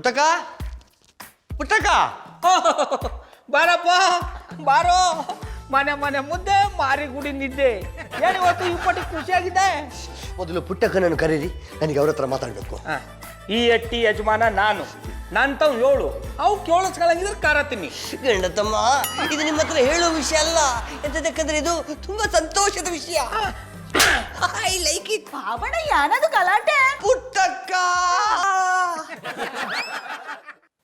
ಪುಟ್ಟಕ ಪುಟ್ಟಕ ಬಾರಪ್ಪ ಬಾರೋ ಮನೆ ಮನೆ ಮುದ್ದೆ ಮಾರಿ ಗುಡಿ ನಿದ್ದೆ ಏನು ಇವತ್ತು ಇಪ್ಪಟ್ಟಿ ಖುಷಿಯಾಗಿದೆ. ಮೊದಲು ಪುಟ್ಟಕ್ಕನನ್ನು ಕರೀರಿ, ನನಗೆ ಅವ್ರ ಹತ್ರ ಮಾತಾಡಬೇಕು. ಈ ಎಟ್ಟಿ ಯಜಮಾನ ನಾನು ನಂತವ್ 7 ಅವು ಕೇಳಿಸ್ಕೊಳ್ಳಂಗಿದ್ರೆ ಕಾರತೀನಿ. ಗಂಡತಮ್ಮ, ಇದು ನಿಮ್ಮ ಹತ್ರ ಹೇಳೋ ವಿಷಯ ಅಲ್ಲ, ಎಂತದಕ್ಕಂದ್ರೆ ಇದು ತುಂಬಾ ಸಂತೋಷದ ವಿಷಯ. I like it. ಬಾಬಣ ಯಾನದು ಗಲಾಟೆ? ಪುಟ್ಟಕ್ಕ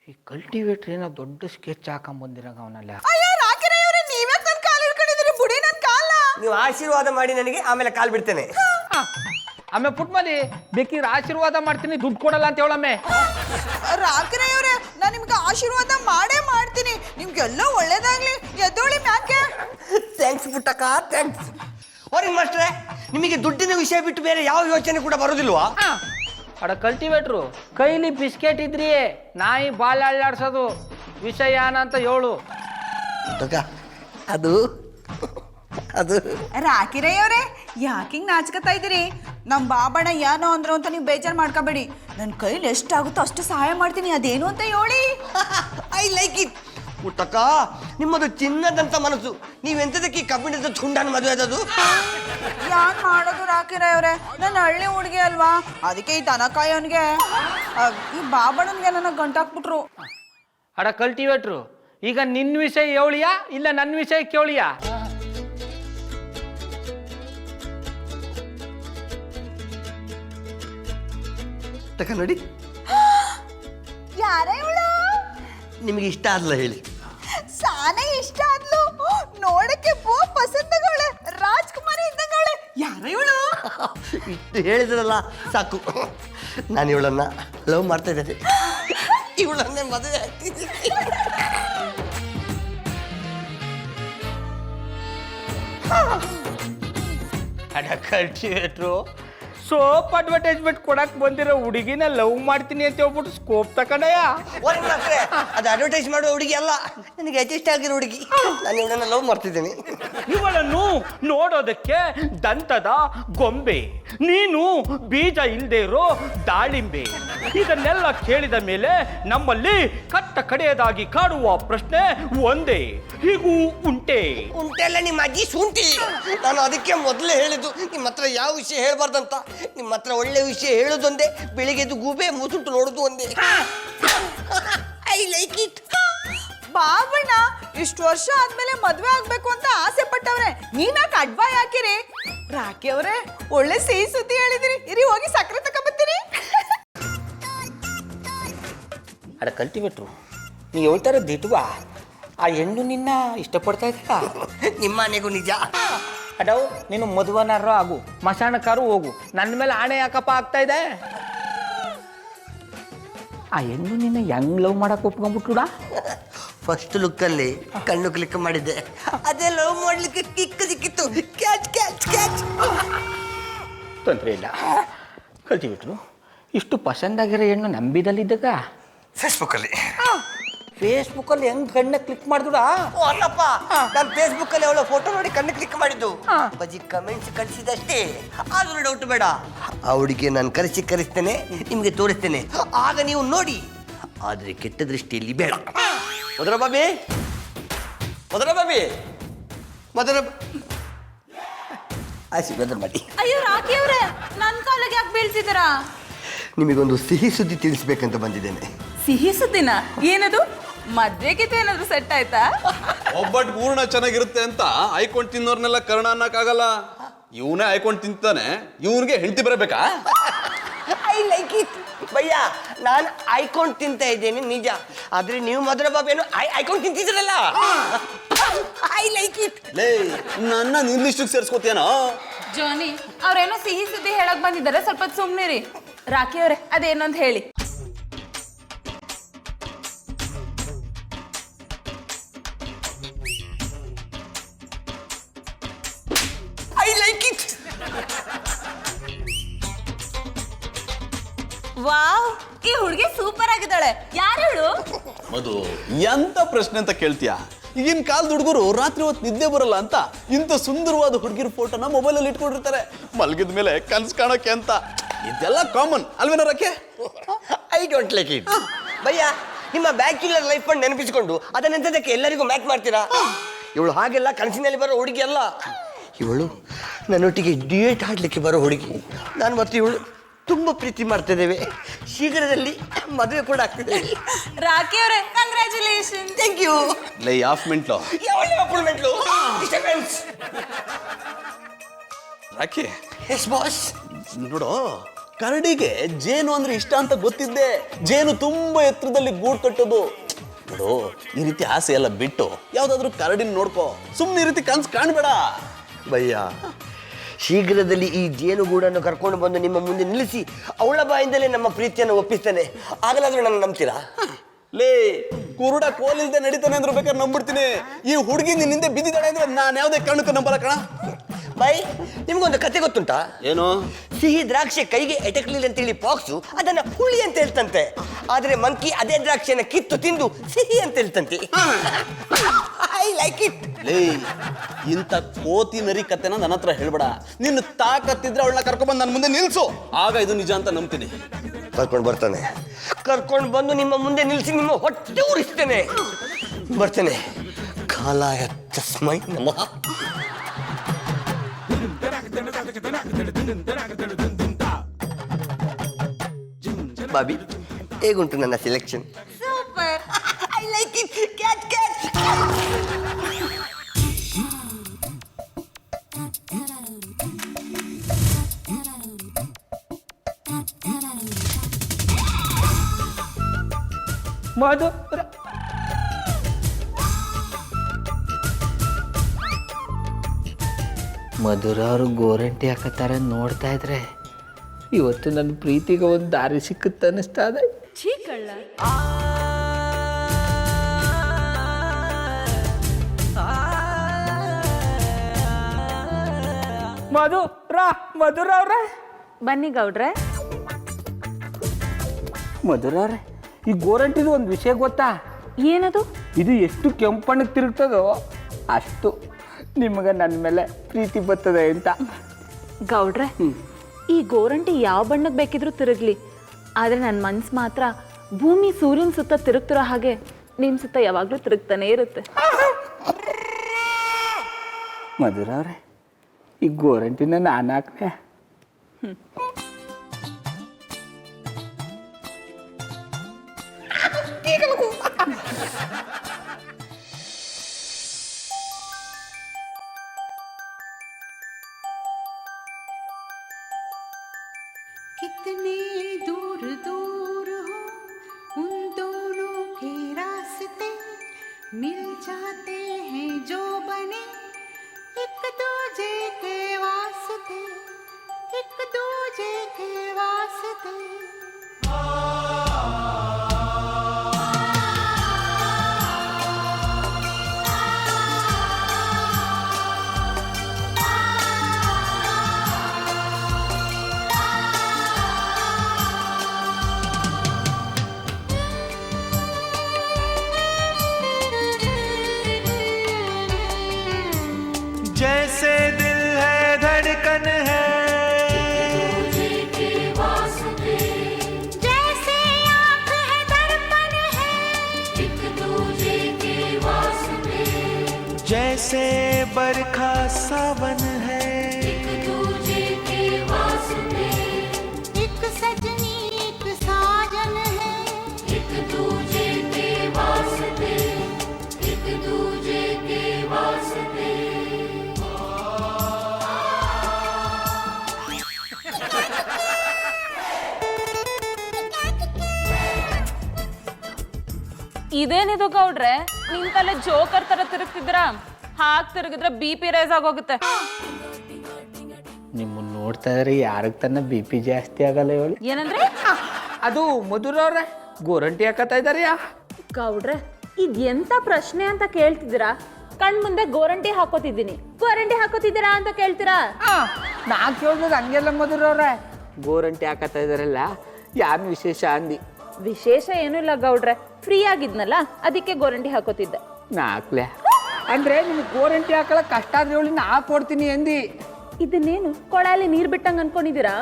ಈ ಕಲ್ಟಿವೇಟರ್ ಏನೋ ದೊಡ್ಡ ಸ್ಕೆಚ್ ಹಾಕೊಂಬಂದಿರಂಗ ಅವನಲ್ಲ. ಅಯ್ಯೋ ರಾಕಿರಯ್ಯವ್ರೆ, ನೀವೇ ನನ್ನ ಕಾಲು ಹಿಡ್ಕೊಂಡಿದ್ದೀರಿ, ಬುಡಿ ನನ್ನ ಕಾಲ. ನೀವು ಆಶೀರ್ವಾದ ಮಾಡಿ ನನಗೆ, ಆಮೇಲೆ ಕಾಲ್ ಬಿಡ್ತೇನೆ. ಆಮೇಲೆ ಪುಟ್ಮಲಿ ಬೇಕಿದ್ರೆ ಆಶೀರ್ವಾದ ಮಾಡ್ತೀನಿ, ದುಡ್ಡು ಕೊಡಲ್ಲ ಅಂತ ಹೇಳಮ್ಮೆ. ರಾಕಿರಯ್ಯವ್ರೆ, ನಾನು ನಿಮ್ಗೆ ಆಶೀರ್ವಾದ ಮಾಡೇ ಮಾಡ್ತೀನಿ, ನಿಮ್ಗೆಲ್ಲ ಒಳ್ಳೇದಾಗ್ಲಿ, ಎದ್ದೋಳಿ ಮ್ಯಾಕೆ. Thanks Puttakka, thanks. ಅವ್ರಿಗೆ ಮಾಸ್ಟ್ರೆ, ನಿಮಗೆ ದುಡ್ಡಿನ ವಿಷಯ ಬಿಟ್ಟು ಬೇರೆ ಯಾವ ಯೋಚನೆ ಕೂಡ ಬರೋದಿಲ್ವಾ? ಅಡ ಕಲ್ಟಿವೇಟ್ರು ಕೈಲಿ ಬಿಸ್ಕೆಟ್ ಇದ್ರಿ ನಾಯಿ ಬಾಳ ಅಳ್ಳಾಡ್ಸೋದು ವಿಷಯ ಏನಂತ ಹೇಳು. ಪುಟ್ಟಕ್ಕ, ಅದು ಅದು ರಾಕಿರಯ್ಯವ್ರೆ, ಯಾಕಿಂಗ್ ನಾಚ್ಕತಾ ಇದ್ದೀರಿ? ನಮ್ಮ ಬಾಬಣ್ಣ ಏನೋ ಅಂದ್ರು ಅಂತ ನೀವು ಬೇಜಾರು ಮಾಡ್ಕೋಬೇಡಿ, ನನ್ನ ಕೈಲಿ ಎಷ್ಟಾಗುತ್ತೋ ಅಷ್ಟು ಸಹಾಯ ಮಾಡ್ತೀನಿ, ಅದೇನು ಅಂತ ಹೇಳಿ. I like it. ಪುಟ್ಟಕ್ಕ, ನಿಮ್ಮದು ಚಿನ್ನದಂತ ಮನಸ್ಸು, ನೀವೆಂತದಕ್ಕೆ ಕಬ್ಬಿಣದ ತುಂಡನ ಮದುವೆ ಆದದು? ಯಾನ್ ಮಾಡೋದು ರಾಕಿರಯ್ಯವ್ರೆ, ನನ್ನ ಹಳ್ಳಿ ಹುಡುಗಿ ಅಲ್ವಾ, ಅದಕ್ಕೆ ಈ ದನಕಾಯೋನ್ಗೆ ಈ ಬಾಬಣ್ಣನ್ಗೆ ನನ್ನ ಗಂಟಾಕ್ಬಿಟ್ರು. ಅಡ ಕಲ್ಟಿವೇಟ್ರು ಈಗ ನಿನ್ನ ವಿಷಯ ಹೇಳಿಯಾ ಇಲ್ಲ ನನ್ನ ವಿಷಯ ಕೇಳಿಯಾ? ಪುಟ್ಟಕ್ಕ ನೋಡಿ, ಯಾರ ಇವಳು? ನಿಮಗೆ ಇಷ್ಟ ಆದ್ಲ ಹೇಳಿ? ಸಾನೆ ಇಷ್ಟ ಆದ್ಲು, ನೋಡಕ್ಕೆ ಬೋ ಪಸಂದಗಳೇ, ರಾಜ್ಕುಮಾರಿ ಇದ್ದಂಗಳೇ. ಯಾರ ಇವಳು? ಇಷ್ಟು ಹೇಳಿದ್ರಲ್ಲ ಸಾಕು, ನಾನು ಇವಳನ್ನ ಲವ್ ಮಾಡ್ತಾ ಇದ್ದೇನೆ, ಇವಳನ್ನೇ ಮದುವೆ ಆಗ್ತಿದ್ದೀನಿ. ಅಡ ಕಲ್ಟಿವೇಟ್ರು ಸೋಪ್ ಅಡ್ವರ್ಟೈಸ್ಮೆಂಟ್ ಕೊಡಕ್ ಬಂದಿರೋ ಹುಡುಗಿನ ಲವ್ ಮಾಡ್ತೀನಿ ಅಂತ ಹೇಳ್ಬಿಟ್ಟು ಸ್ಕೋಪ್ ತಕೊಂಡಯ್ಯ. ಅದು ಅಡ್ವರ್ಟೈಸ್ ಮಾಡುವ ಹುಡುಗಿ ಅಲ್ಲ, ನನಗೆ ಅಡ್ಜಸ್ಟ್ ಆಗಿರೋ ಹುಡುಗಿ, ನಾನು ಇವಳನ್ನ ಲವ್ ಮಾಡ್ತಿದ್ದೀನಿ. ಇವಳನ್ನು ನೋಡೋದಕ್ಕೆ ದಂತದ ಗೊಂಬೆ, ನೀನು ಬೀಜ ಇಲ್ಲದೆ ಇರೋ ದಾಳಿಂಬೆ. ಇದನ್ನೆಲ್ಲ ಕೇಳಿದ ಮೇಲೆ ನಮ್ಮಲ್ಲಿ ಕಟ್ಟ ಕಡೆಯದಾಗಿ ಕಾಡುವ ಪ್ರಶ್ನೆ ಒಂದೇ, ಹೀಗೂ ಉಂಟೆಲ್ಲ ನಿಮ್ಮ ಅಜ್ಜಿ ಶುಂಠಿ. ನಾನು ಅದಕ್ಕೆ ಮೊದಲೇ ಹೇಳಿದ್ದು ನಿಮ್ಮ ಹತ್ರ ಯಾವ ವಿಷಯ ಹೇಳ್ಬಾರ್ದಂತ. ನಿಮ್ಮ ಹತ್ರ ಒಳ್ಳೆ ವಿಷಯ ಹೇಳೋದೊಂದೇ, ಬೆಳಿಗ್ಗೆದು ಗೂಬೆ ಮುಸುಟ್ಟು ನೋಡೋದು ಒಂದೇ. I like it. ಬಾಬಣ್ಣ ಇಷ್ಟು ವರ್ಷ ಆದ್ಮೇಲೆ ಮದ್ವೆ ಆಗ್ಬೇಕು ಅಂತ ಆಸೆ ಪಟ್ಟವ್ರೆ, ನೀವ್ಯಾಕೆ ಅಡ್ವಾಯ್ ಹಾಕಿರಿ? ರಾಕಿ ಅವ್ರೆ, ಒಳ್ಳೆ ಸಿಹಿ ಸುದ್ದಿ ಹೇಳಿದಿರಿ, ಇರಿ ಹೋಗಿ ಸಕ್ಕರೆ ತಕೊಂಬತ್ತೀರಿ. ಅಡ ಕಲ್ಟಿವೇಟ್ರು ನೀವು ಹೇಳ್ತಾರ ದಿಟ್ವಾ, ಆ ಹೆಣ್ಣು ನಿನ್ನ ಇಷ್ಟಪಡ್ತಾ ಇದ್ದ? ನಿಮ್ಮ ಮನೆಗೂ ನಿಜ. ಅಡವ್ ನೀನು ಮದುವನಾರು ಆಗು, ಮಶಾಣಕ್ಕಾರು ಹೋಗು, ನನ್ನ ಮೇಲೆ ಆಣೆ ಯಾಕಪ್ಪ ಆಗ್ತಾ ಇದೆ? ಆ ಹೆಣ್ಣು ನಿನ್ನ ಹೆಂಗ್ ಲವ್ ಮಾಡಕ್ ಒಪ್ಕೊಂಡ್ಬಿಟ್ಟುಡ? ಫಸ್ಟ್ ಲುಕ್ಕಲ್ಲಿ ಕಣ್ಣು ಕ್ಲಿಕ್ ಮಾಡಿದ್ದೆ, ಅದೇ ಲವ್ ಮಾಡ್ಲಿಕ್ಕೆ ಕಿಕ್ ಸಿಕ್ಕಿತ್ತು. Catch catch catch. ತೊಂದರೆ ಇಲ್ಲ. ಕಲ್ತಿಬಿಟ್ರು ಇಷ್ಟು ಪಸಂದಾಗಿರೋ ಹೆಣ್ಣು ನಂಬಿದಲ್ಲಿದ್ದಾಗ ಫೇಸ್ಬುಕ್ಕಲ್ಲಿ ಹೆಂಗ್ ಕಣ್ಣ ಕ್ಲಿಕ್ ಮಾಡಿದ್ರ? ಅಲ್ಲಪ್ಪ, ನಾನು ಫೇಸ್ಬುಕ್ಕಲ್ಲಿ ಅವಳ ಫೋಟೋ ನೋಡಿ ಕಣ್ಣು ಕ್ಲಿಕ್ ಮಾಡಿದ್ದು. ಬಜಿ ಕಮೆಂಟ್ಸ್ ಕಳಿಸಿದಷ್ಟೇ, ಆದ್ರೂ ಡೌಟ್ ಬೇಡ, ಆ ಹುಡುಗಿ ನಾನು ಕರೆಸ್ತೇನೆ, ನಿಮ್ಗೆ ತೋರಿಸ್ತೇನೆ, ಆಗ ನೀವು ನೋಡಿ. ಆದ್ರೆ ಕೆಟ್ಟ ದೃಷ್ಟಿಯಲ್ಲಿ ಬೇಡ. ಮೊದಲ ಬಾಬಿ ಆಶೀರ್ವಾದ ಮಾಡಿ. ಅಯ್ಯೋ ರಾಕಿ ಅವ್ರೆ, ನನ್ನ ಕಾಲಿಗೆ ಯಾಕೆ ಬೀಳ್ತಿದ್ದೀರಾ? ನಿಮಗೊಂದು ಸಿಹಿ ಸುದ್ದಿ ತಿಳಿಸ್ಬೇಕಂತ ಬಂದಿದ್ದೇನೆ. ಸಿಹಿ ಸುದ್ದಿನ? ಏನದು? ಮದ್ವೆಗಿತ್ತು ಏನಾದ್ರು ಸೆಟ್ ಆಯ್ತಾ? ಒಬ್ಬಟ್ಟು ಪೂರ್ಣ ಚೆನ್ನಾಗಿರುತ್ತೆ ಅಂತ ಆಯ್ಕೊಂಡು ತಿನ್ನೋರ್ನೆಲ್ಲ ಕರ್ಣ ಅನ್ನಕ್ಕಾಗಲ್ಲ. ಇವನೇ ಆಯ್ಕೊಂಡು ತಿಂತಾನೆ, ಇವನಿಗೆ ಹೆಂಡತಿ ಬರಬೇಕಾ? I like it. ಭಯ್ಯ, ನಾನು ಆಯ್ಕೊಂಡು ತಿಂತ ಇದ್ದೇನೆ ನಿಜ, ಆದ್ರೆ ನೀವು ಮೊದಲ ಬಾಬೇನು ಆಯ್ಕೊಂಡು ತಿಂತಿದ್ರಲ್ಲ. I like it. ಲೇ, ನನ್ನ ನಿನ್ನಿಷ್ಟಕ್ಕೆ ಸೇರಿಸ್ಕೋತೇನೋ? ಜೋನಿ ಅವ್ರೇನೋ ಸಿಹಿ ಸುದ್ದಿ ಹೇಳಕ್ ಬಂದಿದ್ದಾರೆ, ಸ್ವಲ್ಪ ಸುಮ್ನಿರಿ. ರಾಕಿ ಅವ್ರೆ, ಅದೇನು ಅಂತ ಹೇಳಿ. I like it. ವಾವ್, ಈ ಹುಡುಗಿ ಸೂಪರ್ ಆಗಿದ್ದಾಳೆ. ಯಾರು ಹೇಳು? ಮಧು, ಎಂತ ಪ್ರಶ್ನೆ ಅಂತ ಕೇಳ್ತೀಯ? ಈಗಿನ ಕಾಲದ ಹುಡುಗರು ರಾತ್ರಿ ಹೊತ್ತು ನಿದ್ದೆ ಬರಲ್ಲ ಅಂತ ಇಂಥ ಸುಂದರವಾದ ಹುಡುಗಿರ ಫೋಟೋನ ಮೊಬೈಲಲ್ಲಿ ಇಟ್ಕೊಂಡಿರ್ತಾರೆ, ಮಲಗಿದ ಮೇಲೆ ಕನ್ಸು ಕಾಣೋಕೆ ಅಂತ. ಇದೆಲ್ಲ ಕಾಮನ್ ಅಲ್ವೇನೋ ರಕ್ಕೆ? I don't like it. ಭಯ್ಯ ನಿಮ್ಮ ಬ್ಯಾಕ್ಯುಲರ್ ಲೈಫ್ ಫಂಡ್ ನೆನಪಿಸಿಕೊಂಡು ಅದನ್ನೆಂತದಕ್ಕೆ ಎಲ್ಲರಿಗೂ ಮ್ಯಾಚ್ ಮಾಡ್ತೀರಾ? ಇವಳು ಹಾಗೆಲ್ಲ ಕನಸಿನಲ್ಲಿ ಬರೋ ಹುಡುಗಿ ಅಲ್ಲ. ಇವಳು ನನ್ನೊಟ್ಟಿಗೆ ಡ್ಯೂಯೇಟ್ ಆಡಲಿಕ್ಕೆ ಬರೋ ಹುಡುಗಿ. ನಾನು ಮತ್ತು ಇವಳು ತುಂಬ ಪ್ರೀತಿ ಮಾಡ್ತಿದ್ದೇವೆ. ಶೀಘ್ರದಲ್ಲಿ ಮದುವೆ ಕೂಡ ಆಗ್ತಿದೆ. ರಾಕಿ ಅವರೇ ಕಂಗ್ರ್ಯಾಚುಲೇಷನ್. Thank you. ಲೈ ಆಫ್ ಮೆಂಟ್ಲು ರಾಕಿ. Yes boss. ನೋಡು, ಕರಡಿಗೆ ಜೇನು ಅಂದ್ರೆ ಇಷ್ಟ ಅಂತ ಗೊತ್ತಿದ್ದೆ. ಜೇನು ತುಂಬಾ ಎತ್ತರದಲ್ಲಿ ಗೂಡು ಕಟ್ಟೋದು. ನೋಡು, ಈ ರೀತಿ ಆಸೆ ಎಲ್ಲ ಬಿಟ್ಟು ಯಾವ್ದಾದ್ರು ಕರಡಿನ ನೋಡ್ಕೋ. ಸುಮ್ಮನೆ ಈ ರೀತಿ ಕನ್ಸು ಕಾಣ್ಬೇಡ. ಭಯ್ಯ, ಶೀಘ್ರದಲ್ಲಿ ಈ ಜೇನುಗೂಡನ್ನು ಕರ್ಕೊಂಡು ಬಂದು ನಿಮ್ಮ ಮುಂದೆ ನಿಲ್ಲಿಸಿ ಅವಳ ಬಾಯಿಂದಲೇ ನಮ್ಮ ಪ್ರೀತಿಯನ್ನು ಒಪ್ಪಿಸ್ತೇನೆ. ಆಗಲಾದ್ರೂ ನನ್ನ ನಂಬ್ತೀರಾ? ಲೇ, ಕುರುಡ ಕೋಲಿಲ್ದೆ ನಡೀತಾನೆ ಅಂದ್ರೂ ಬೇಕಾದ್ರೆ ನಂಬಿಡ್ತೀನಿ. ಈ ಹುಡುಗಿ ನಿನ್ನಿಂದ ಬಿದ್ದಿದ್ದಾಳೆ ಅಂದ್ರೆ ನಾನು ಯಾವುದೇ ಕಾರಣಕ್ಕೂ ನಂಬಲ್ಲ ಕಣ. ಬಾಯ್, ನಿಮ್ಗೊಂದು ಕತೆ ಗೊತ್ತುಂಟಾ? ಏನು? ಸಿಹಿ ದ್ರಾಕ್ಷಿ ಕೈಗೆ ಎಟಕ್ಲಿಲ್ಲ ಅಂತೇಳಿ ಪಾಕ್ಸು ಅದನ್ನ ಹುಳಿ ಅಂತ ಹೇಳ್ತಂತೆ. ಆದ್ರೆ ಮಂಕಿ ಅದೇ ದ್ರಾಕ್ಷಿಯನ್ನ ಕಿತ್ತು ತಿಂದು ಸಿಹಿ ಅಂತ ಹೇಳ್ತಂತೆ. I like it. ಲೇ, ಇಂಥ ಕೋತಿ ನರಿ ಕತೆನ ನನ್ನ ಹತ್ರ ಹೇಳ್ಬೇಡ. ನಿನ್ನ ತಾಕತ್ತಿದ್ರೆ ಅವಳನ್ನ ಕರ್ಕೊಂಡ್ಬಂದು ನನ್ನ ಮುಂದೆ ನಿಲ್ಸು. ಆಗ ಇದು ನಿಜ ಅಂತ ನಂಬ್ತೀನಿ. ಕರ್ಕೊಂಡು ಬರ್ತಾನೆ. ಕರ್ಕೊಂಡು ಬಂದು ನಿಮ್ಮ ಮುಂದೆ ನಿಲ್ಲಿಸಿ ನಿಮ್ಮ ಹೊಟ್ಟೆ ಉರಿಸ್ತೇನೆ. ಬರ್ತೇನೆ. ಕಾಲಾಯ ತಸ್ಮೈ ನಮಃ. ಬಾಬಿ, ಹೇಗುಂಟು ನನ್ನ selection? Super. I like it. Catch catch. ಮಧು ಮಧುರ ಅವರು ಗೋರಂಟಿ ಹಾಕತ್ತಾರೆ ನೋಡ್ತಾ ಇದ್ರೆ ಇವತ್ತು ನನ್ನ ಪ್ರೀತಿಗೆ ಒಂದು ದಾರಿ ಸಿಕ್ಕುತ್ತೆ ಅನ್ನಿಸ್ತಾ ಇದೆ. ಮಧುರ ಅವ್ರೆ, ಬನ್ನಿ ಗೌಡ್ರೆ. ಮಧುರ ಅವ್ರೆ, ಈ ಗೋರಂಟಿದು ಒಂದು ವಿಷಯ ಗೊತ್ತಾ? ಏನದು? ಇದು ಎಷ್ಟು ಕೆಂಪಣ್ಣಗೆ ತಿರುಗ್ತದೋ ಅಷ್ಟು ನಿಮಗೆ ನನ್ನ ಮೇಲೆ ಪ್ರೀತಿ ಬರ್ತದೆ ಅಂತ. ಗೌಡ್ರೆ, ಈ ಗೋರಂಟಿ ಯಾವ ಬಣ್ಣಕ್ಕೆ ಬೇಕಿದ್ರೂ ತಿರುಗ್ಲಿ, ಆದರೆ ನನ್ನ ಮನ್ಸು ಮಾತ್ರ ಭೂಮಿ ಸೂರ್ಯನ ಸುತ್ತ ತಿರುಗ್ತಿರೋ ಹಾಗೆ ನಿಮ್ಮ ಸುತ್ತ ಯಾವಾಗಲೂ ತಿರುಗ್ತಾನೆ ಇರುತ್ತೆ. ಮಧುರ ಅವ್ರೆ, ಈ ಗೋರಂಟಿನ ನಾನು ಹಾಕ್ತೆ. कितने दूर दूर हो उन दोनों के रास्ते, मिल जाते हैं जो बने एक दूजे के वास्ते, एक दूजे के वास्ते. जैसे दिल है धड़कन है, जैसे आँख है दर्पण है, एक दूजे के वास्ते, जैसे बरखा सावन है, एक दूजे के वास्ते, एक सजनी एक साजन है, एक दूजे के वास्ते, एक दूजे के वास्ते. ಇದೇನಿದು ಗೌಡ್ರೆ, ನಿಮ್ ತಲೆ ಜೋಕರ್ ತರ ತಿರುಗ್ತಿದ್ದೀರಾ? ಹಾಗೆ ತಿರುಗಿದ್ರೆ BP ರೈಸ್ ಆಗೋಗುತ್ತೆ. ನಿಮ್ಮನ್ನ ನೋಡ್ತಾ ಇದ್ರೆ ಯಾರಿಗೆ ತನ್ನ BP ಜಾಸ್ತಿ ಆಗಲ್ಲ ಹೇಳಿ. ಏನಂದ್ರೆ? ಅದು ಮಧುರ ಅವ್ರೆ, ಗೋರಂಟಿ ಹಾಕತ್ತಾ ಇದ್ದಾರೆಯಾ? ಗೌಡ್ರೆ, ಇದು ಎಂತ ಪ್ರಶ್ನೆ ಅಂತ ಕೇಳ್ತಿದ್ದೀರಾ? ಕಣ್ ಮುಂದೆ ಗೋರಂಟಿ ಹಾಕೋತಿದ್ದೀನಿ, ಗೋರಂಟಿ ಹಾಕೋತಿದ್ದೀರಾ ಅಂತ ಕೇಳ್ತೀರಾ? ನಾ ಕೇಳ್ಬೋದು ಹಂಗೆಲ್ಲ ಮಧುರ ಅವ್ರೆ. ಗೋರಂಟಿ ಹಾಕತ್ತಾ ಇದಾರಲ್ಲ, ಯಾರು ವಿಶೇಷ ಅಂದಿ? ವಿಶೇಷ ಏನೂ ಇಲ್ಲ ಗೌಡ್ರೆ, ಫ್ರೀ ಆಗಿದ್ನಲ್ಲ ಅದಕ್ಕೆ ಗೋರಂಟಿ ಹಾಕೋತಿದ್ದೆ. ನಾಕ್ಲೆ ಅಂದ್ರೆ ನಿಮ್ಗೆ ಗೋರಂಟಿ ಹಾಕಲ್ಲ ಕಷ್ಟ ಆದ್ರೆ ಹೇಳಿ ನಾ ಕೊಡ್ತೀನಿ ಅಂದಿ. ಇದನ್ನೇನು ಕೊಳಲಿ ನೀರ್ ಬಿಟ್ಟಂಗ್ ಅನ್ಕೊಂಡಿದ್ದೀರಾ?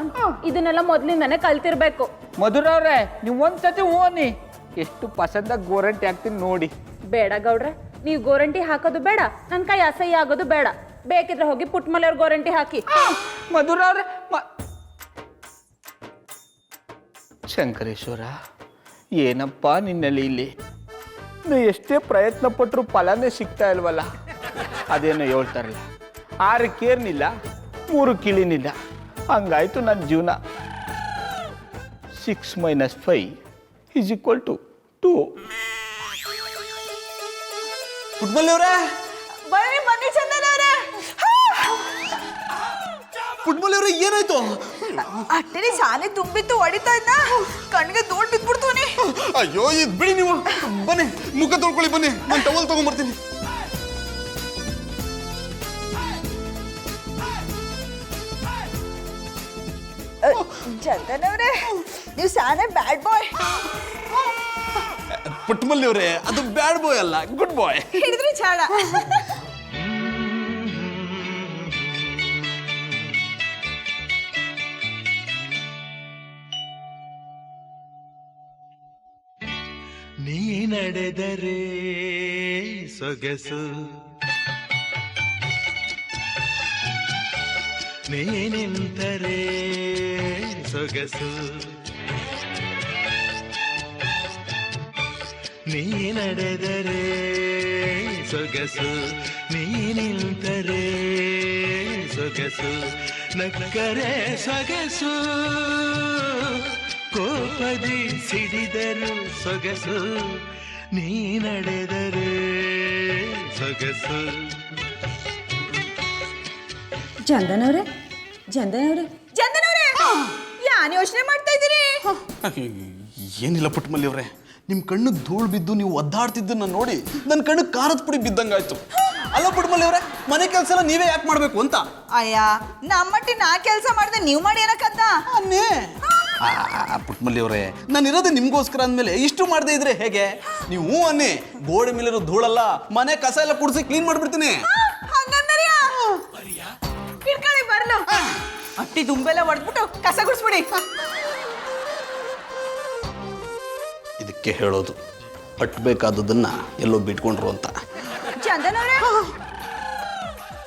ಇದನ್ನೆಲ್ಲ ಮೊದ್ಲಿಂದಾನೆ ಕಲ್ತಿರ್ಬೇಕು. ಮಧುರ ಅವ್ರೆ, ನೀವು ಒಂದ್ಸತಿ ಓನಿ ಎಷ್ಟು ಪಸಂದಾಗಿ ಗೋರಂಟಿ ಹಾಕ್ತೀನಿ ನೋಡಿ. ಬೇಡ ಗೌಡ್ರೆ, ನೀವು ಗೋರಂಟಿ ಹಾಕೋದು ಬೇಡ, ನನ್ನ ಕೈ ಅಸಹ್ಯ ಆಗೋದು ಬೇಡ. ಬೇಕಿದ್ರೆ ಹೋಗಿ ಪುಟ್ಮಲೆಯವ್ರ ಗೋರಂಟಿ ಹಾಕಿ. ಮಧುರ ಅವ್ರೆ ಶಂಕರೇಶ್ವರ, ಏನಪ್ಪ ನಿನ್ನಲ್ಲಿ ಇಲ್ಲಿ ನೀ ಎಷ್ಟೇ ಪ್ರಯತ್ನ ಪಟ್ಟರು ಫಲನೇ ಸಿಗ್ತಾ ಇಲ್ವಲ್ಲ. ಅದೇನೋ ಹೇಳ್ತಾರಲ್ಲ, 6 ಕೇರ್ನಿಲ್ಲ 3 ಕಿಳಿನಿಲ್ಲ, ಹಂಗಾಯ್ತು ನನ್ನ ಜೀವನ. 6 - 5 = 2. ಪುಟ್ಮಲ್ಲಿ ಅವರೇ, ಬನ್ನಿ ಬನ್ನಿ ಚಂದನ ಅವರೇ. ಪುಟ್ಮಲ್ಲಿ ಅವರೇ, ಏನಾಯ್ತು? ಅಟ್ಟೆಲಿ ಸಾನೆ ತುಂಬಿತ್ತು, ಹೊಡಿತಾ ಇದ್ದ, ಕಣ್ಣಿಗೆ ಧೂಳ್ ಬಿದ್ಬಿಡ್ತವನಿ. ಅಯ್ಯೋ, ಇದು ಬಿಡಿ ನೀವು. ಬನ್ನಿ, ಮುಖ ತೊಳ್ಕೊಳ್ಳಿ, ಬನ್ನಿ, ನಾನು ಟವಲ್ ತಗೊಂಡ್ಬರ್ತೀನಿ. ಚಂದನ ಅವರೇ, ನೀವು ಸಾನೆ ಬ್ಯಾಡ್ ಬಾಯ್. ಪುಟ್ಮಲ್ಲಿ ಅವರೇ, ಅದು ಬ್ಯಾಡ್ ಬಾಯ್ ಅಲ್ಲ, ಗುಡ್ ಬಾಯ್. ಹಿಡಿದ್ರೆ ಚಾಳ. ನೀ ನಡೆದರೆ ಸೊಗಸು, ನೀ ನಿಂತರೆ ಸೊಗಸು, ನೀ ನಡೆದರೆ ಸೊಗಸು, ನೀ ನಿಂತರೆ ಸೊಗಸು, ನಕ್ಕರೆ ಸೊಗಸು, ಕೋಪದಿ ಸಿಡಿದರು ಸೊಗಸು, ನೀ ನಡೆದರೆ ಸೊಗಸು. ಚಂದನವ್ರೆ, ಚಂದನವ್ರೆ, ಚಂದನವ್ರೆ, ಯಾನ್ ಯೋಚನೆ ಮಾಡ್ತಾ ಇದ್ದೀರಿ? ಏನಿಲ್ಲ ಪುಟ್ಮಲ್ಲಿ ಅವರೇ, ನಿಮ್ಮ ಕಣ್ಣಿಗೆ ಧೂಳು ಬಿದ್ದು ನೀವು ಒದ್ದಾಡ್ತಿದ್ದನ್ನ ನೋಡಿ ನನ್ನ ಕಣ್ಣಿಗೆ ಖಾರದ ಪುಡಿ ಬಿದ್ದಂಗಾಯ್ತು. ಅಲ್ಲ ಪುಟ್ಮಲ್ಲಿ ಅವರೇ, ಮನೆ ಕೆಲಸ ಎಲ್ಲ ನೀವೇ ಯಾಕೆ ಮಾಡಬೇಕು ಅಂತ? ಅಯ್ಯ, ನಮ್ಮಟ್ಟಿ ನಾ ಕೆಲಸ ಮಾಡಿದೆ, ನೀವು ಮಾಡಿ ಏನಕ್ಕದ್ದ? ಅನ್ನೇ ಪುಟ್ಮಲ್ಲಿ ಅವರೇ, ನಾನು ಇರೋದೇ ನಿಮ್ಗೋಸ್ಕರ ಅಂದಮೇಲೆ ಇಷ್ಟು ಮಾಡದೇ ಇದ್ರೆ ಹೇಗೆ? ನೀವು ಅನ್ನಿ, ಗೋಡೆ ಮೇಲಿರೋ ಧೂಳಲ್ಲ, ಮನೆ ಕಸ ಎಲ್ಲ ಕುಡಿಸಿ ಕ್ಲೀನ್ ಮಾಡಿಬಿಡ್ತೀನಿ. ಹಂಗಂದರಿಯಾ? ಇಟ್ಕೊಳ್ಳಿ ಬರ್ಲು. ಅಟ್ಟಿ ದುಂಬೆಲ್ಲ ಹೊಡೆದ್ಬಿಟ್ಟು ಕಸ ಗುಡಿಸ್ಬಿಡಿ. ಇದಕ್ಕೆ ಹೇಳೋದು, ಹಟ್ಬೇಕಾದದನ್ನ ಎಲ್ಲೋ ಬಿಟ್ಕೊಂಡ್ರು ಅಂತ. ಚಂದನವ್ರೆ,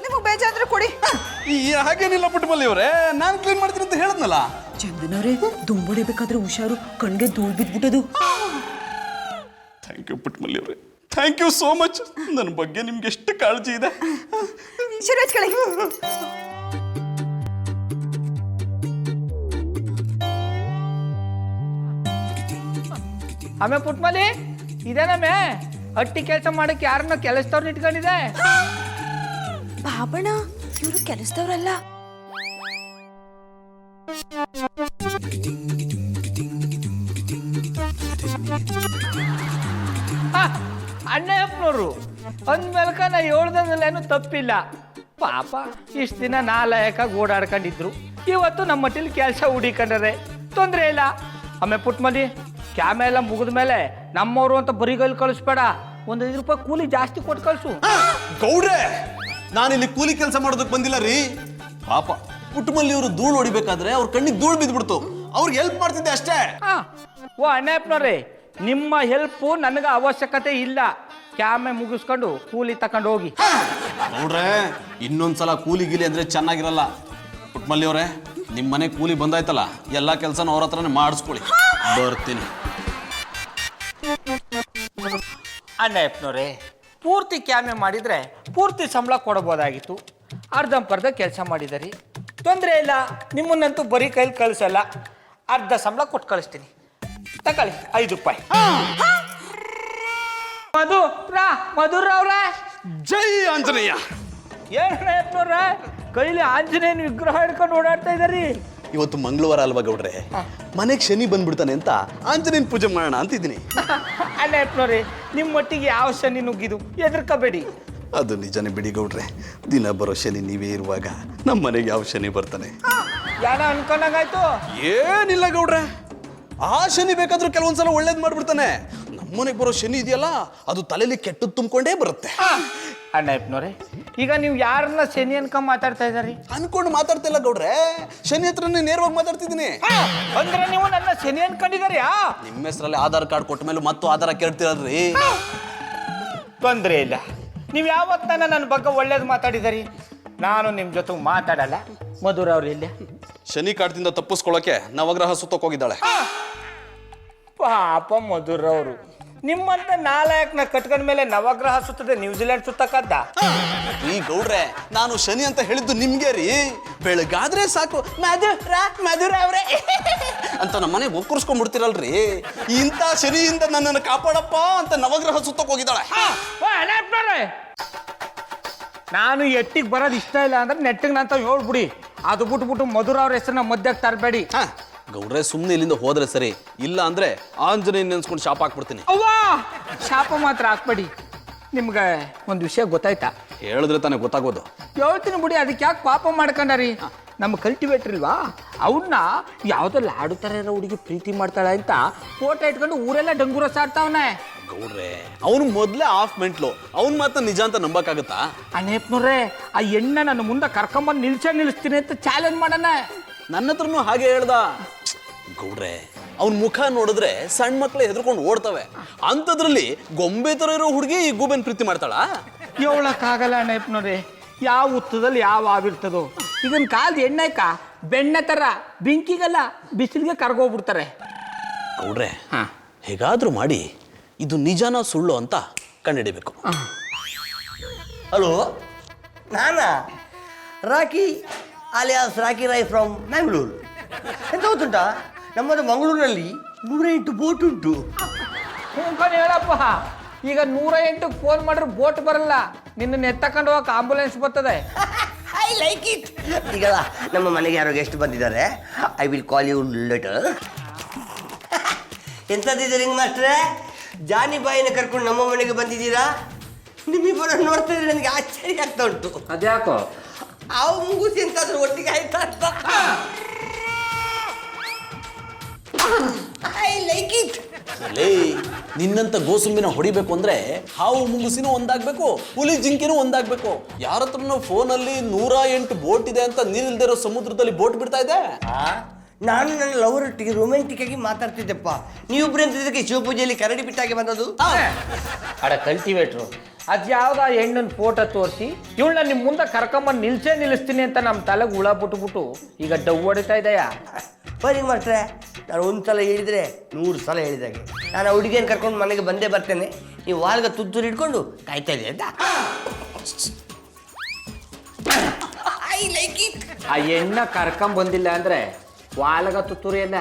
ನಿಮಗೆ ಬೇಜಾದ್ರೆ ಕೊಡಿ. ಹಾಗೇನಿಲ್ಲ ಪುಟ್ಮಲ್ಲಿ ಅವರೇ, ನಾನು ಕ್ಲೀನ್ ಮಾಡ್ತೀನಿ ಅಂತ ಹೇಳಿದ್ನಲ್ಲ. ಚಂದನವ್ರೆ, ದುಂಬೊಡಿಬೇಕಾದ್ರೆ ಹುಷಾರು, ಕಣ್ಗೆ ಧೂಳು ಬಿದ್ಬಿಟ್ಟದು. ಥ್ಯಾಂಕ್ ಯು ಪುಟ್ಮಲ್ಲಿ ಅವರೇ, ಥ್ಯಾಂಕ್ ಯು ಸೋ ಮಚ್. ನನ್ನ ಬಗ್ಗೆ ನಿಮ್ಗೆ ಎಷ್ಟು ಕಾಳಜಿ ಇದೆ. ಶುರು ಹಚ್ಕೊಳ್ಳಿ. ಆಮೇಲೆ ಪುಟ್ಮಲಿ ಇದೇನಮ್ಮೆ ಹಟ್ಟಿ ಕೆಲಸ ಮಾಡಕ್ಕೆ ಯಾರನ್ನ ಕೆಲಸದವ್ರನ್ನ ಇಟ್ಕೊಂಡಿದೆ? ಬಾಬಣ್ಣ, ಇವರು ಕೆಲಸದವ್ರಲ್ಲ. ಅಣ್ಣಯ್ಯಪ್ಪನವರು ಅಂದ್ಮೇಲ್ಕ ನಾ ಹೇಳ್ದಂದ್ರೇನು ತಪ್ಪಿಲ್ಲ. ಪಾಪ ಇಷ್ಟು ದಿನ ನಾಲಾಯಕಾಗಿ ಓಡಾಡ್ಕೊಂಡಿದ್ರು, ಇವತ್ತು ನಮ್ಮ ಮಟ್ಟಿಲಿ ಕೆಲಸ ಹುಡಿಕೊಂಡ್ರೆ ತೊಂದರೆ ಇಲ್ಲ. ಆಮೇಲೆ ಪುಟ್ಮಲಿ, ಕ್ಯಾಮೆ ಎಲ್ಲ ಮುಗಿದ ಮೇಲೆ ನಮ್ಮವರು ಅಂತ ಬರಿಗೈಲಿ ಕಳಿಸ್ಬೇಡ, ಒಂದು 5 ರೂಪಾಯಿ ಕೂಲಿ ಜಾಸ್ತಿ ಕೊಟ್ಟು ಕಳಿಸು. ಗೌಡ್ರೆ, ನಾನಿಲ್ಲಿ ಕೂಲಿ ಕೆಲಸ ಮಾಡೋದಕ್ಕೆ ಬಂದಿಲ್ಲ ರೀ. ಪಾಪ ಪುಟ್ಮಲ್ಲಿ ಅವರು ಧೂಳು ಹೊಡಿಬೇಕಾದ್ರೆ ಅವ್ರ ಕಣ್ಣಿಗೆ ಧೂಳು ಬಿದ್ಬಿಡ್ತು, ಅವ್ರಿಗೆ ಹೆಲ್ಪ್ ಮಾಡ್ತಿದ್ದೆ ಅಷ್ಟೇ. ಓ ಅಣ್ಣಪ್ಪನವ್ರೆ, ನಿಮ್ಮ ಹೆಲ್ಪು ನನಗೆ ಅವಶ್ಯಕತೆ ಇಲ್ಲ. ಕ್ಯಾಮೆ ಮುಗಿಸ್ಕೊಂಡು ಕೂಲಿ ತಕೊಂಡು ಹೋಗಿ. ಗೌಡ್ರೆ, ಇನ್ನೊಂದ್ಸಲ ಕೂಲಿ ಗೀಲಿ ಅಂದ್ರೆ ಚೆನ್ನಾಗಿರಲ್ಲ. ಪುಟ್ಮಲ್ಲಿ ಅವರೇ, ನಿಮ್ಮ ಮನೆ ಕೂಲಿ ಬಂದಾಯ್ತಲ್ಲ, ಎಲ್ಲ ಕೆಲಸನ ಅವ್ರ ಹತ್ರನೇ ಮಾಡಿಸ್ಕೊಳ್ಳಿ. ಬರ್ತೀನಿ. ಅಣ್ಣಪ್ಪನವ್ರೆ, ಪೂರ್ತಿ ಕ್ಯಾಮೆ ಮಾಡಿದರೆ ಪೂರ್ತಿ ಸಂಬಳ ಕೊಡ್ಬೋದಾಗಿತ್ತು. ಅರ್ಧಂಪರ್ಧ ಕೆಲಸ ಮಾಡಿದರಿ, ತೊಂದರೆ ಇಲ್ಲ. ನಿಮ್ಮನ್ನಂತೂ ಬರೀ ಕೈಲಿ ಕಳಿಸಲ್ಲ, ಅರ್ಧ ಸಂಬಳ ಕೊಟ್ಟು ಕಳಿಸ್ತೀನಿ. ತಗೊಳ್ಳಿ 5 ರೂಪಾಯಿ. ಮಧುರವ್ರೆ, ಜೈ ಆಂಜನೇಯ. ಏನಪ್ಪನವ್ರೆ, ಕೈಲಿ ಆಂಜನೇಯನ ವಿಗ್ರಹ ಹಿಡ್ಕೊಂಡು ಓಡಾಡ್ತಾ ಇದ್ದಾರಿ. ಇವತ್ತು ಮಂಗಳವಾರ ಅಲ್ವಾ ಗೌಡ್ರೆ, ಮನೆಗೆ ಶನಿ ಬಂದ್ಬಿಡ್ತಾನೆ ಅಂತ ಆಂಜನೇಯನ ಪೂಜೆ ಮಾಡೋಣ ಅಂತಿದ್ದೀನಿ. ಅಣ್ಣಪ್ಪನವ್ರೆ, ನಿಮ್ಮ ಮಟ್ಟಿಗೆ ಯಾವ ಶನಿ ನುಗ್ಗಿದು, ಹೆದರ್ಕೋಬೇಡಿ. ಅದು ನಿಜನೇ ಬಿಡಿ ಗೌಡ್ರೆ, ದಿನ ಬರೋ ಶನಿ ನೀವೇ ಇರುವಾಗ ನಮ್ಮ ಮನೆಗೆ ಯಾವ ಶನಿ ಬರ್ತಾನೆ? ಯಾರ ಅನ್ಕೊಂಡಾಗಾಯ್ತು. ಏನಿಲ್ಲ ಗೌಡ್ರೆ, ಆ ಶನಿ ಬೇಕಾದ್ರೂ ಕೆಲವೊಂದ್ಸಲ ಒಳ್ಳೇದ್ ಮಾಡ್ಬಿಡ್ತಾನೆ. ನಮ್ಮನೆಗೆ ಬರೋ ಶನಿ ಇದೆಯಲ್ಲ ಅದು ತಲೆಯಲ್ಲಿ ಕೆಟ್ಟದ್ದು ತುಂಬಿಕೊಂಡೇ ಬರುತ್ತೆ. ಅಣ್ಣಪ್ಪನವ್ರೆ, ಈಗ ನೀವು ಯಾರನ್ನ ಶನಿ ಅನ್ಕೊಂಡ್ ಮಾತಾಡ್ತಾ ಇದ್ದಾರಿ? ಅನ್ಕೊಂಡು ಮಾತಾಡ್ತಿಲ್ಲ ಗೌಡ್ರೆ, ಶನಿ ಹತ್ರನೇ ನೇರವಾಗಿ ಮಾತಾಡ್ತಿದ್ದೀನಿ. ಅಂದ್ರೆ ನೀವು ನನ್ನ ಶನಿ ಅನ್ಕೊಂಡಿದಾರ್ಯಾ? ನಿಮ್ಮ ಹೆಸರಲ್ಲಿ ಆಧಾರ್ ಕಾರ್ಡ್ ಕೊಟ್ಟ ಮೇಲೆ ಮತ್ತು ಆಧಾರ ಕೇಳ್ತಿರಲ್ರಿ. ತೊಂದರೆ ಇಲ್ಲ, ನೀವು ಯಾವತ್ತ ನನ್ನ ಬಗ್ಗೆ ಒಳ್ಳೇದು ಮಾತಾಡಿದಾರಿ, ನಾನು ನಿಮ್ಮ ಜೊತೆ ಮಾತಾಡಲ್ಲ. ಮಧುರ ಅವ್ರು ಇಲ್ಲಿ ಶನಿ ಕಾಟದಿಂದ ತಪ್ಪಿಸ್ಕೊಳ್ಳೋಕೆ ನವಗ್ರಹ ಸುತ್ತಕ್ಕೆ ಹೋಗಿದ್ದಾಳೆ. ಪಾಪ ಮಧುರ ಅವರು ನಿಮ್ಮಂತ ನಾಲಾಯಕ್ನ ಕಟ್ಕೊಂಡ ಮೇಲೆ ನವಗ್ರಹ ಸುತ್ತದೆ ನ್ಯೂಜಿಲೆಂಡ್ ಸುತ್ತಕ್ಕದ್ದ? ಈ ಗೌಡ್ರೆ, ನಾನು ಶನಿ ಅಂತ ಹೇಳಿದ್ದು ನಿಮ್ಗೆ ರೀ. ಬೆಳಗಾದ್ರೆ ಸಾಕು ಮಧುರ ಅವ್ರೆ ಅಂತ ನಮ್ಮನೆ ಒಕ್ಕರ್ಸ್ಕೊಂಡ್ಬಿಡ್ತಿರಲ್ರಿ. ಇಂಥ ಶನಿಯಿಂದ ನನ್ನನ್ನು ಕಾಪಾಡಪ್ಪ ಅಂತ ನವಗ್ರಹ ಸುತ್ತಕ್ಕೆ ಹೋಗಿದ್ದಾಳೆ. ನಾನು ಎಟ್ಟಿಗೆ ಬರೋದು ಇಷ್ಟ ಇಲ್ಲ ಅಂದ್ರೆ ನೆಟ್ಟಿಗೆ ನಂತ ಹೇಳ್ಬಿಡಿ. ಅದು ಬಿಟ್ಬಿಟ್ಟು ಮಧುರ ಅವ್ರ ಹೆಸರನ್ನ ಮಧ್ಯಕ್ಕೆ ತರಬೇಡಿ. ಗೌಡ್ರೆ, ಸುಮ್ಮನೆ ಇಲ್ಲಿಂದ ಹೋದ್ರೆ ಸರಿ, ಇಲ್ಲ ಅಂದ್ರೆ ಆಂಜನೇಯ ನೆನ್ಸ್ಕೊಂಡು ಶಾಪ ಹಾಕ್ಬಿಡ್ತೀನಿ. ಅವ್ವಾ, ಶಾಪ ಮಾತ್ರ ಹಾಕ್ಬೇಡಿ. ನಿಮ್ಗೆ ಒಂದು ವಿಷಯ ಗೊತ್ತಾಯ್ತಾ? ಹೇಳಿದ್ರೆ ತಾನೇ ಗೊತ್ತಾಗೋದು. ಹೇಳ್ತೀನಿ ಬಿಡಿ, ಅದಕ್ಕೆ ಯಾಕೆ ಪಾಪ ಮಾಡ್ಕೊಂಡಾರಿ? ನಮ್ಮ ಕಲ್ಟಿವೇಟರ್ ಇಲ್ವಾ, ಅವನ್ನ ಯಾವುದೋ ಲಾಡುತ್ತಾರೆ ಇರೋ ಹುಡುಗಿ ಪ್ರೀತಿ ಮಾಡ್ತಾಳೆ ಅಂತ ಫೋಟೋ ಇಟ್ಕೊಂಡು ಊರೆಲ್ಲ ಡಂಗೂರ ಸಾಡ್ತಾವನೆ. ಗೌಡ್ರೆ, ಅವನು ಮೊದಲೇ ಆಫ್ ಮೆಂಟ್ಲು, ಅವ್ನು ಮಾತ್ರ ನಿಜ ಅಂತ ನಂಬಕ್ಕಾಗತ್ತಾ? ಅನೇಪ್ನವ್ರೆ, ಆ ಹೆಣ್ಣ ನನ್ನ ಮುಂದೆ ಕರ್ಕೊಂಬಂದು ನಿಲ್ಲಿಸ್ತೀನಿ ಅಂತ ಚಾಲೆಂಜ್ ಮಾಡೋಣ. ನನ್ನ ಹತ್ರನೂ ಹಾಗೆ ಹೇಳ್ದ. ಗೌಡ್ರೆ, ಅವ್ನ ಮುಖ ನೋಡಿದ್ರೆ ಸಣ್ಣ ಮಕ್ಳು ಹೆದರ್ಕೊಂಡು ಓಡ್ತವೆ. ಅಂಥದ್ರಲ್ಲಿ ಗೊಂಬೆ ತರ ಇರೋ ಹುಡುಗಿ ಈ ಗೂಬೆನ್ ಪ್ರೀತಿ ಮಾಡ್ತಾಳ? ಹೇಳಕ್ಕಾಗಲ್ಲ ಅನೇಪ್ನವ್ರೆ, ಯಾವ ಹುತ್ತದಲ್ಲಿ ಯಾವ ಆವಿರ್ತದೋ. ಇದನ್ನ ಕಾಲ್ದು ಎಣ್ಣೆಕ ಬೆಣ್ಣೆ ತರ ಬೆಂಕಿಗಲ್ಲ ಬಿಸಿಲಿಗೆ ಕರ್ಗೋಗ್ಬಿಡ್ತಾರೆ. ಗೌಡ್ರೆ, ಹೇಗಾದ್ರೂ ಮಾಡಿ ಇದು ನಿಜಾನ ಸುಳ್ಳು ಅಂತ ಕಂಡುಹಿಡಿಬೇಕು. ಹಲೋ, ನಾನಾ ರಾಕಿ ಅಲಿಯಾಸ್ ರಾಕಿ ರೈ ಫ್ರಮ್ ಮ್ಯಾಂಗ್ಳೂರು. ಎಂತ ಗೊತ್ತುಂಟಾ, ನಮ್ಮದು ಮಂಗಳೂರಿನಲ್ಲಿ 108 ಬೋಟ್ ಉಂಟು. ಹ್ಞೂ ಹೇಳಪ್ಪ, ಈಗ 108ಕ್ಕೆ ಫೋನ್ ಮಾಡಿದ್ರೆ ಬೋಟ್ ಬರಲ್ಲ, ನಿನ್ನ ಎತ್ತಕೊಂಡು ಹೋಗಕ್ಕೆ ಆಂಬುಲೆನ್ಸ್ ಬರ್ತದೆ. I like it. ಈಗ ನಮ್ಮ ಮನೆಗೆ ಯಾರೋ ಗೆಸ್ಟ್ ಬಂದಿದ್ದಾರೆ. I will call you later. ಎಂಥದ್ದಿದೆ ರಿಂಗ್ ಮಾಸ್ಟ್ರೆ, ಜಾನಿ ಬಾಯಿನ ಕರ್ಕೊಂಡು ನಮ್ಮ ಮನೆಗೆ ಬಂದಿದ್ದೀರಾ? ನಿಮ್ಮಿಬ್ಬರನ್ನು ನೋಡ್ತಾ ಇದ್ರೆ ನನಗೆ ಆಶ್ಚರ್ಯ ಆಗ್ತಾ ಉಂಟು. ಅದ್ಯಾಕೋ? ಅವು ಮುಗಿಸಿ ಎಂತಾದ್ರೂ ಒಟ್ಟಿಗೆ ಆಯ್ತಾ ಅಂತ. I like it. ಲೇ, ನಿನ್ನಂತ ಗೋಸುಂಬಿನ ಹೊಡಿಬೇಕು ಅಂದ್ರೆ ಹಾವು ಮುಂಗುಸಿನೂ ಒಂದಾಗ್ಬೇಕು, ಹುಲಿ ಜಿಂಕಿನೂ ಒಂದಾಗ್ಬೇಕು. ಯಾರ ಹತ್ರನೂ ಫೋನಲ್ಲಿ 108 ಬೋಟ್ ಇದೆ ಅಂತ ನೀರಿಲ್ದೇ ಇರೋ ಸಮುದ್ರದಲ್ಲಿ ಬೋಟ್ ಬಿಡ್ತಾ ಇದೆ. ನಾನು ನನ್ನ ಲವರ್ ಒಟ್ಟಿಗೆ ರೊಮ್ಯಾಂಟಿಕ್ ಆಗಿ ಮಾತಾಡ್ತಿದ್ದೆಪ್ಪ. ನೀವೊಬ್ಬರು ಎಂತಿದ್ದಕ್ಕೆ ಶಿವಪೂಜೆಯಲ್ಲಿ ಕರಡಿ ಬಿಟ್ಟಾಗಿ ಬಂದದ್ದು. ಅಡ ಕಲ್ಟಿವೇಟ್ರು, ಅದ್ಯಾವ್ದ ಹೆಣ್ಣನ ಫೋಟೋ ತೋರಿಸಿ ಇವಳನ್ನ ನಿಮ್ಮ ಮುಂದೆ ಕರ್ಕೊಂಬಂದು ನಿಲ್ಲಿಸ್ತೀನಿ ಅಂತ ನಮ್ಮ ತಲೆಗೆ ಹುಳ ಬಿಟ್ಬಿಟ್ಟು ಈಗ ಡವ್ ಹೊಡಿತಾ ಇದೆಯಾ? ಬರೀ ಮಾಡ್ತಾರೆ, ನಾನು ಒಂದು ಸಲ ಹೇಳಿದರೆ 100 ಸಲ ಹೇಳಿದಾಗೆ. ನಾನು ಆ ಹುಡುಗಿಯನ್ನು ಕರ್ಕೊಂಡು ಮನೆಗೆ ಬಂದೇ ಬರ್ತೇನೆ, ನೀವು ವಾಲ್ಗ ತುತ್ತೂರು ಇಟ್ಕೊಂಡು ಕಾಯ್ತಾ ಇದೆ ಅಂತ. I like it. ಆ ಹೆಣ್ಣ ಕರ್ಕೊಂಡ್ ಬಂದಿಲ್ಲ ಅಂದ್ರೆ ವಾಲಗ ತುತ್ತೂರಿ ಎಲ್ಲ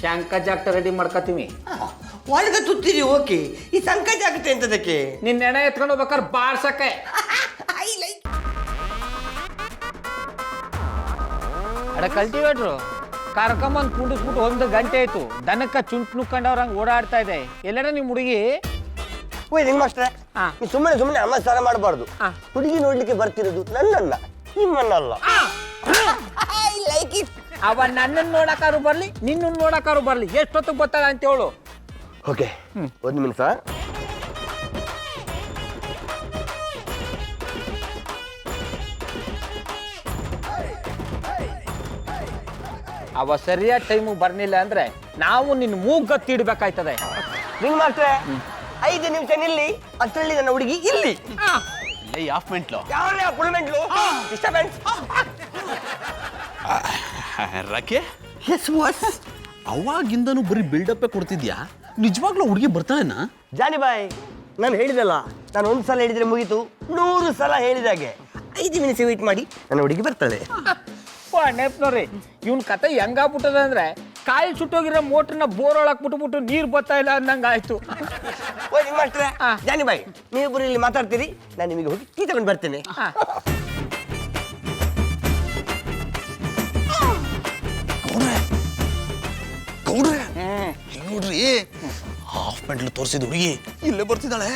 ಶಂಕ ಜಾಕ್ಟ ರೆಡಿ ಮಾಡ್ಕೋತೀವಿ. ವಾಲ್ಗ ತುತ್ತೀರಿ ಓಕೆ, ಈ ಸಂಕಟ ಆಗುತ್ತೆ ಎಂತದಕ್ಕೆ? ನಿನ್ನ ಹೆಣ ಎತ್ಕೊಂಡು ಹೋಗ್ಬೇಕಾದ್ರೆ ಬಾರ್ಸಕ್ಕೆ. I like. ಅಡ ಕಲ್ಟಿವೇಟ್ರು, ಕರ್ಕೊಂಬಂದು ಕುಂಡಿಸ್ಬಿಟ್ಟು 1 ಗಂಟೆ ಆಯ್ತು, ದನಕ್ಕ ಚುಂಟು ನುಕ್ಕೊಂಡವ್ರ ಹಂಗೆ ಓಡಾಡ್ತಾ ಇದೆ. ಎಲ್ಲಡ ನಿಮ್ಮ ಹುಡುಗಿ? ಓಯ್ ರಿಂಗ್ ಮಾಸ್ಟ್ರೆ, ನೀವು ಸುಮ್ಮನೆ ಅಮ್ಮಸಾರ ಮಾಡಬಾರ್ದು. ಹುಡುಗಿ ನೋಡ್ಲಿಕ್ಕೆ ಬರ್ತಿರೋದು ನನ್ನಲ್ಲ, ನಿಮ್ಮನ್ನಲ್ಲ. I like it. ಅವ ನನ್ನನ್ನು ನೋಡಕ್ಕಾರು ಬರ್ಲಿ, ನಿನ್ನನ್ನು ನೋಡಕ್ಕಾರು ಬರ್ಲಿ, ಎಷ್ಟೊತ್ತಿಗೆ ಬರ್ತಾಳ ಅಂತ ಹೇಳು. ಓಕೆ, 1 ನಿಮಿಷ. ಅವ ಸರಿಯಾದ ಟೈಮಿಗೆ ಬರ್ಲಿಲ್ಲ ಅಂದ್ರೆ ನಾವು ನಿನ್ನ ಮೂಗತ್ತಿ ಇಡ್ಬೇಕಾಯ್ತದೆ. ರಿಂಗ್ ಮಾಸ್ಟ್ರೆ, 5 ನಿಮಿಷ ನಿಲ್ಲಿ, ಅಷ್ಟರಲ್ಲಿ ನನ್ನ ಹುಡುಗಿ ಇಲ್ಲಿ. ಆಫ್ ಮೆಂಟ್ಲು ಯಾರೇ ಅಪಾಯಿಂಟ್ಮೆಂಟ್ಲು ಡಿಸ್ಟರ್ಬೆನ್ಸ್. ರಾಕೆ, ಎಸ್ ವಾಸ್. ಅವಾಗಿಂದನೂ ಬರೀ ಬಿಲ್ಡಪ್ಪೇ ಕೊಡ್ತಿದ್ಯಾ? ನಿಜವಾಗ್ಲೂ ಹುಡುಗಿ ಬರ್ತಾಳೆನಾ? ಜಾನಿ ಬಾಯ್, ನಾನು ಹೇಳಿದಲ್ಲ, ನಾನು 1 ಸಲ ಹೇಳಿದರೆ ಮುಗೀತು, 100 ಸಲ ಹೇಳಿದಾಗೆ. 5 ನಿಮಿಷ ವೇಟ್ ಮಾಡಿ, ನನ್ನ ಹುಡುಗಿ ಬರ್ತಾಳೆ. ನೆಪ್ನವ್ರಿ, ಇವನ್ ಕತೆ ಹೆಂಗಾಗ್ಬಿಟ್ಟದ ಅಂದ್ರೆ ಕಾಯಿ ಸುಟ್ಟೋಗಿರೋ ಮೋಟ್ರನ್ನ ಬೋರ್ ಒಳಗೆ ಬಿಟ್ಬಿಟ್ಟು ನೀರು ಬರ್ತಾ ಇಲ್ಲ ಅಂದಂಗೆ ಆಯ್ತು. ಓಯ್ ನಿಮ್ಮ ಮಾಸ್ಟ್ರೆ, ಜಾನಿ ಬಾಯ್, ನೀವಿಬ್ಬರು ಇಲ್ಲಿ ಮಾತಾಡ್ತೀರಿ, ನಾನು ನಿಮಗೆ ಹೋಗಿ ಟೀ ತಗೊಂಡು ಬರ್ತೇನೆ. ಗೌಡ್ರೆ, ನೋಡ್ರಿ, ಹಾಫ್ ಮೆಂಟ್ಲು ತೋರಿಸಿದ ಹುಡುಗಿ ಇಲ್ಲೇ ಬರ್ತಿದ್ದಾಳೆ.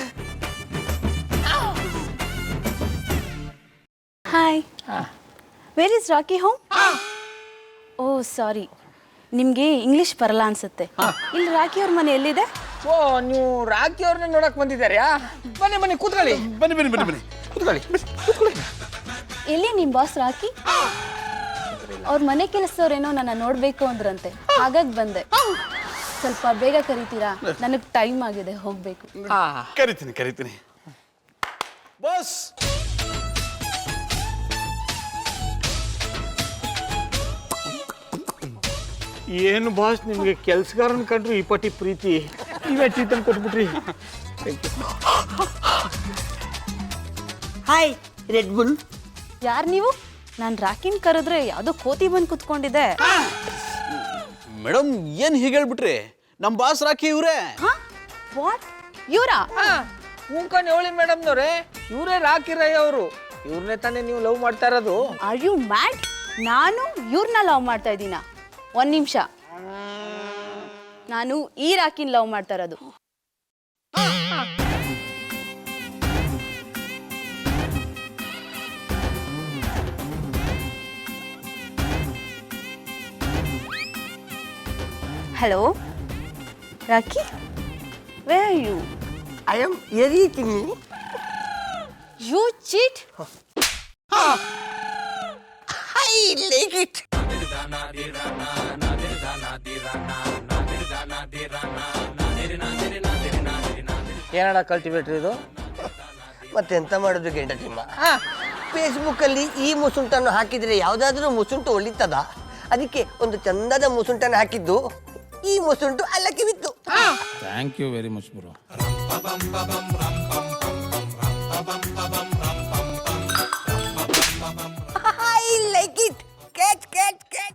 Hi, where is Rocky home? Oh sorry, ನಿಮ್ಗೆ ಇಂಗ್ಲಿಷ್ ಬರಲ್ಲ ಅನ್ಸುತ್ತೆ ಇಲ್ಲಿ ರಾಖಿ ಅವ್ರ ಮನೆ ಎಲ್ಲಿದೆ? ಓ ನೀವು ರಾಖಿ ಅವ್ರನ್ನ ನೋಡಕ್ ಬಂದಿದ್ದಾರ್ಯಾ? ಬನ್ನಿ ಬನ್ನಿ ಕೂತ್ಕೊಳ್ಳಿ. ಬನ್ನಿ ಬನ್ನಿ ಬನ್ನಿ ಬನ್ನಿ ಕೂತ್ಕೊಳ್ಳಿ. ಎಲ್ಲಿ ನಿಮ್ ಬಾಸ್ ರಾಖಿ? ಅವ್ರ ಮನೆ ಕೆಲಸದವ್ರೇನೋ ನನ್ನ ನೋಡ್ಬೇಕು ಅಂದ್ರಂತೆ, ಹಾಗಾಗಿ ಬಂದೆ. ಸ್ವಲ್ಪ ಬೇಗ ಕರಿತೀರಾ? ನನಗ್ ಟೈಮ್ ಆಗಿದೆ, ಹೋಗ್ಬೇಕು. ಕರಿತೀನಿ ಬಾಸ್. ಏನು ಬಾಸ್ ನಿಮ್ಗೆ ಕೆಲ್ಸಗಾರನ್ ಕಂಡ್ರು ಈ ಪಟ್ಟಿ ಪ್ರೀತಿ, ನೀವೇ ಟೀ ತಂದು ಕೊಟ್ಬಿಟ್ರಿ. Hi red bull. ಯಾರ್ ನೀವು? ನಾನ್ ರಾಖಿನ್ ಕರೆದ್ರೆ ಯಾವ್ದೋ ಕೋತಿ ಬಂದ್ ಕುತ್ಕೊಂಡಿದೆ. ಮೇಡಮ್ ಏನ್ ಹೀಗೆ ಹೇಳ್ಬಿಟ್ರಿ? ನಮ್ ಬಾಸ್ ರಾಖಿ ಇವ್ರೆ. ವಾಟ್? ಇವ್ರಾ? ಹೂಂಕನ್ ಹೇಳಿ ಮೇಡಮ್ನವ್ರೆ, ಇವರೇ ರಾಖಿ ರೈ ಅವರು. ಇವ್ರನ್ನೇ ತಾನೇ ನೀವು ಲವ್ ಮಾಡ್ತಾ ಇರೋದು? Are you mad? ನಾನು ಇವ್ರನ್ನ ಲವ್ ಮಾಡ್ತಾ ಇದ್ದೀನ? ಒಂದ್ ನಿಮಿಷ, ನಾನು ಈ ರಾಖಿನ್ ಲವ್ ಮಾಡ್ತಾ ಇರೋದು. Hello Rocky, where are you? I am ಎರಿತೀನಿ. You cheat? I like it. ಏನಡ ಕಲ್ಟಿವೇಟ್ರಿ ಇದು? ಮತ್ತೆಂತ ಮಾಡೋದು ಗೆಂಡ ತಿಮ್ಮ? ಫೇಸ್ಬುಕ್ಕಲ್ಲಿ ಈ ಮುಸುಂಟನ್ನು ಹಾಕಿದರೆ ಯಾವುದಾದ್ರೂ ಮುಸುಂಟು ಒಳಿತದ? ಅದಕ್ಕೆ ಒಂದು ಚಂದದ ಮುಸುಂಟನ್ನು ಹಾಕಿದ್ದು, ಈ ಮುಸುಂಟು ಅಲ್ಲಕ್ಕೆ ಬಿತ್ತು. Thank you very much bro.